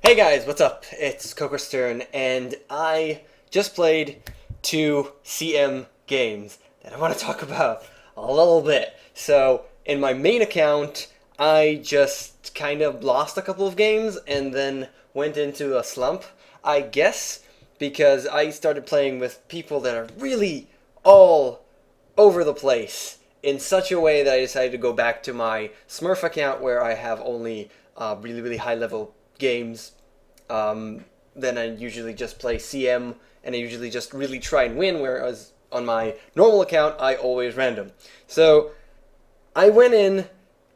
Hey guys, what's up? It's KOKOStern, and I just played 2 CM games that I want to talk about a little bit. So, in my main account, I just kind of lost a couple of games and then went into a slump, I guess, because I started playing with people that are really all over the place in such a way that I decided to go back to my Smurf account where I have only really high level games. Then I usually just play CM and I usually just really try and win, whereas on my normal account I always random. So I went in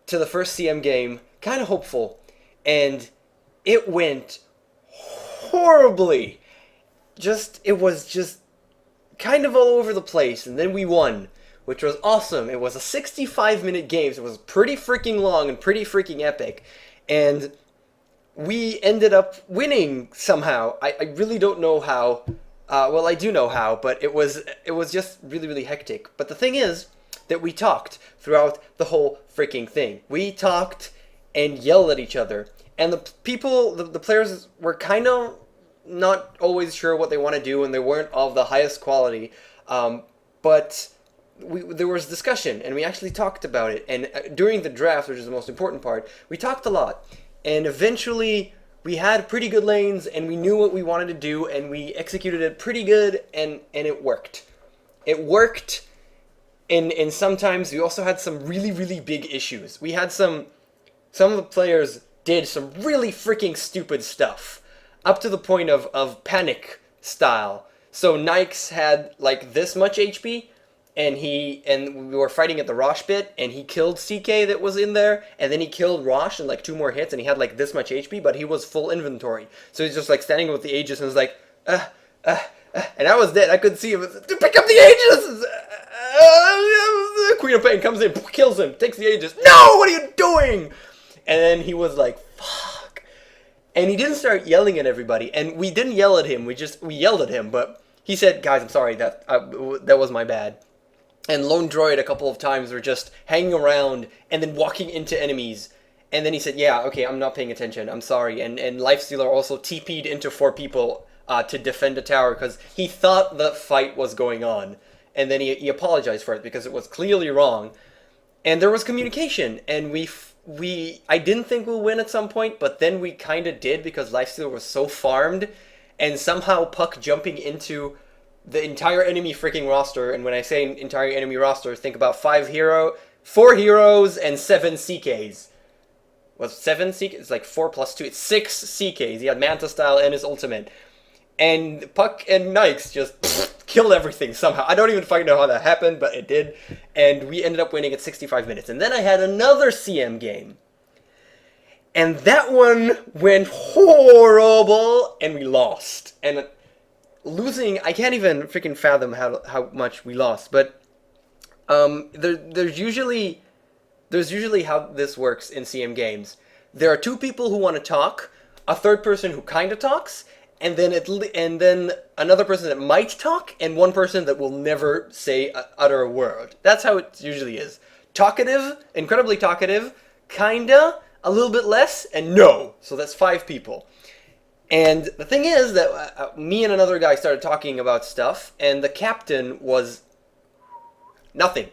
to the first CM game kind of hopeful, and it went horribly. It was just kind of all over the place, and then we won, which was awesome. It was a 65-minute game, so it was pretty freaking long and pretty freaking epic, and we ended up winning somehow. I really don't know how. Well, I do know how, but it was just really hectic. But the thing is that we talked throughout the whole freaking thing. We talked and yelled at each other, and the players were kind of not always sure what they want to do, and they weren't of the highest quality. But there was discussion, and we actually talked about it. And during the draft, which is the most important part, we talked a lot. And eventually, we had pretty good lanes, and we knew what we wanted to do, and we executed it pretty good, and it worked. It worked, and sometimes we also had some really big issues. We had some of the players did some really freaking stupid stuff, up to the point of panic style. So Nikes had like this much HP, and we were fighting at the Rosh pit, and he killed CK that was in there, and then he killed Rosh in like 2 more hits, and he had like this much HP, but he was full inventory. So he's just like standing with the Aegis, and was like, and I was dead. I couldn't see him. Pick up the Aegis! Queen of Pain comes in, kills him, takes the Aegis. No, what are you doing? And then he was like, fuck. And he didn't start yelling at everybody, and we didn't yell at him. We yelled at him, but he said, guys, I'm sorry, that was my bad. And Lone Droid a couple of times were just hanging around and then walking into enemies. And then he said, yeah, okay, I'm not paying attention. I'm sorry. And Lifestealer also TP'd into 4 people to defend a tower because he thought the fight was going on. And then he apologized for it because it was clearly wrong. And there was communication. And I didn't think we'll win at some point, but then we kind of did because Lifestealer was so farmed. And somehow Puck jumping into the entire enemy freaking roster, and when I say entire enemy roster, think about 4 heroes and 7 CKs. Was 7 CKs? It's like 4 plus 2. It's 6 CKs. He had Manta Style and his ultimate. And Puck and Nikes just killed everything somehow. I don't even fucking know how that happened, but it did. And we ended up winning at 65 minutes. And then I had another CM game. And that one went horrible, and we lost. And losing, I can't even freaking fathom how much we lost, but there's usually how this works in CM games. There are 2 people who want to talk, a third person who kind of talks, and then another person that might talk, and 1 person that will never utter a word. That's how it usually is. Talkative, incredibly talkative, kinda, a little bit less, and no. So that's 5 people. And the thing is that me and another guy started talking about stuff, and the captain was nothing.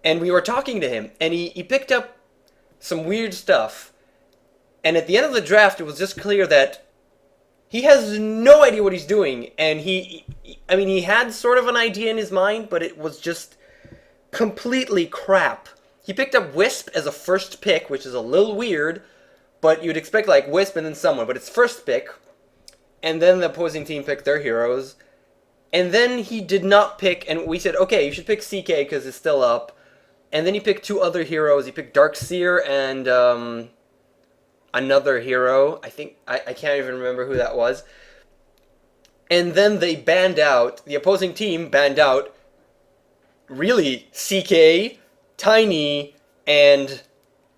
And we were talking to him, and he picked up some weird stuff. And at the end of the draft, it was just clear that he has no idea what he's doing. And he had sort of an idea in his mind, but it was just completely crap. He picked up Wisp as a first pick, which is a little weird. But you'd expect like Wisp and then someone, but it's first pick, and then the opposing team picked their heroes, and then he did not pick, and we said, okay, you should pick CK because it's still up, and then he picked 2 other heroes. He picked Darkseer and another hero. I think, I can't even remember who that was. And then they banned out, the opposing team banned out, really, CK, Tiny, and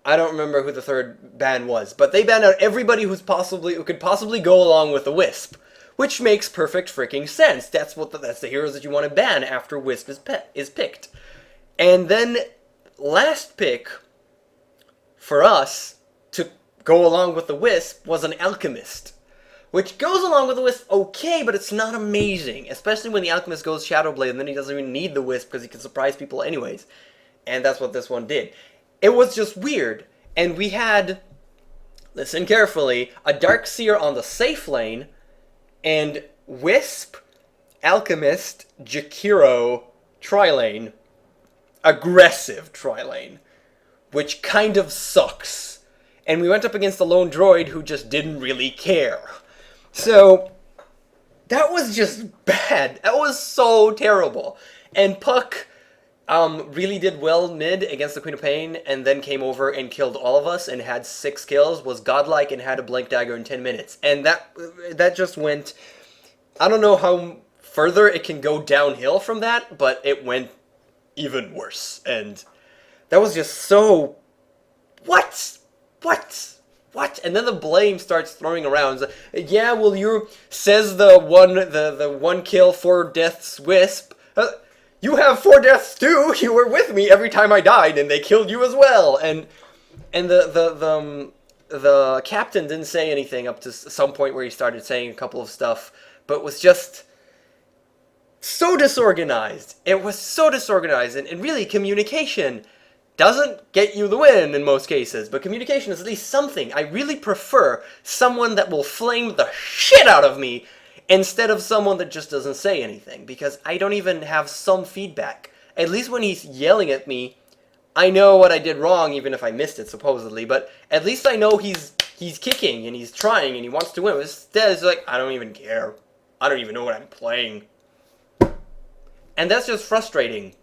I don't remember who the third ban was, but they banned out everybody who could possibly go along with the Wisp, which makes perfect freaking sense. That's the heroes that you want to ban after Wisp is picked. And then last pick for us to go along with the Wisp was an Alchemist. Which goes along with the Wisp okay, but it's not amazing. Especially when the Alchemist goes Shadowblade, and then he doesn't even need the Wisp because he can surprise people anyways. And that's what this one did. It was just weird. And we had, listen carefully, a Darkseer on the safe lane, and Wisp, Alchemist, Jakiro, tri-lane. Aggressive tri-lane. Which kind of sucks. And we went up against a lone droid who just didn't really care. So, that was just bad. That was so terrible. And Puck really did well mid against the Queen of Pain, and then came over and killed all of us and had 6 kills, was godlike, and had a Blink Dagger in 10 minutes. And that just went... I don't know how further it can go downhill from that, but it went even worse. And that was just so... What? And then the blame starts throwing around. Yeah, well, says the one kill, 4 deaths Wisp. You have 4 deaths too. You were with me every time I died, and they killed you as well. And the captain didn't say anything up to some point where he started saying a couple of stuff, but was just so disorganized. It was so disorganized, and really communication doesn't get you the win in most cases, but communication is at least something. I really prefer someone that will flame the shit out of me instead of someone that just doesn't say anything, because I don't even have some feedback. At least when he's yelling at me, I know what I did wrong, even if I missed it, supposedly, but at least I know he's kicking, and he's trying, and he wants to win. Instead, it's like, I don't even care. I don't even know what I'm playing. And that's just frustrating.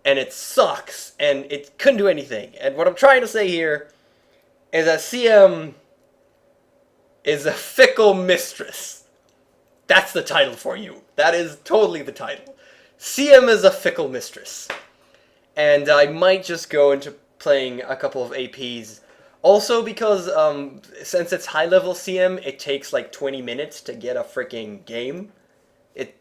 And it sucks, and it couldn't do anything. And what I'm trying to say here is that CM is a fickle mistress. That's the title for you. That is totally the title. CM is a fickle mistress. And I might just go into playing a couple of APs. Also because, since it's high-level CM, it takes like 20 minutes to get a freaking game.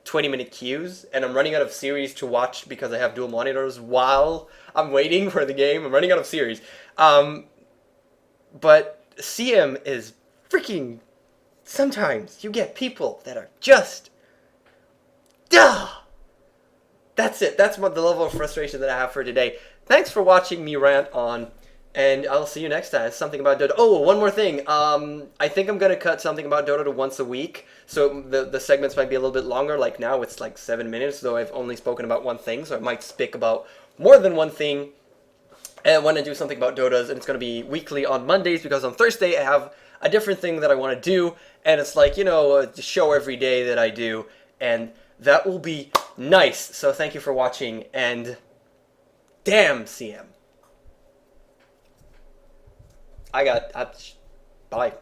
20-minute queues, and I'm running out of series to watch because I have dual monitors while I'm waiting for the game. I'm running out of series. But CM is freaking... Sometimes you get people that are just... Duh! That's it. That's the level of frustration that I have for today. Thanks for watching me rant on, and I'll see you next time. Something about Dota. Oh, one more thing. I think I'm going to cut something about Dota to once a week. So the segments might be a little bit longer. Like now it's like 7 minutes, though I've only spoken about one thing. So I might speak about more than one thing when I do something about Dotas. And it's going to be weekly on Mondays, because on Thursday I have a different thing that I want to do. And it's like, you know, a show every day that I do. And that will be nice. So thank you for watching. And damn, CM. Bye.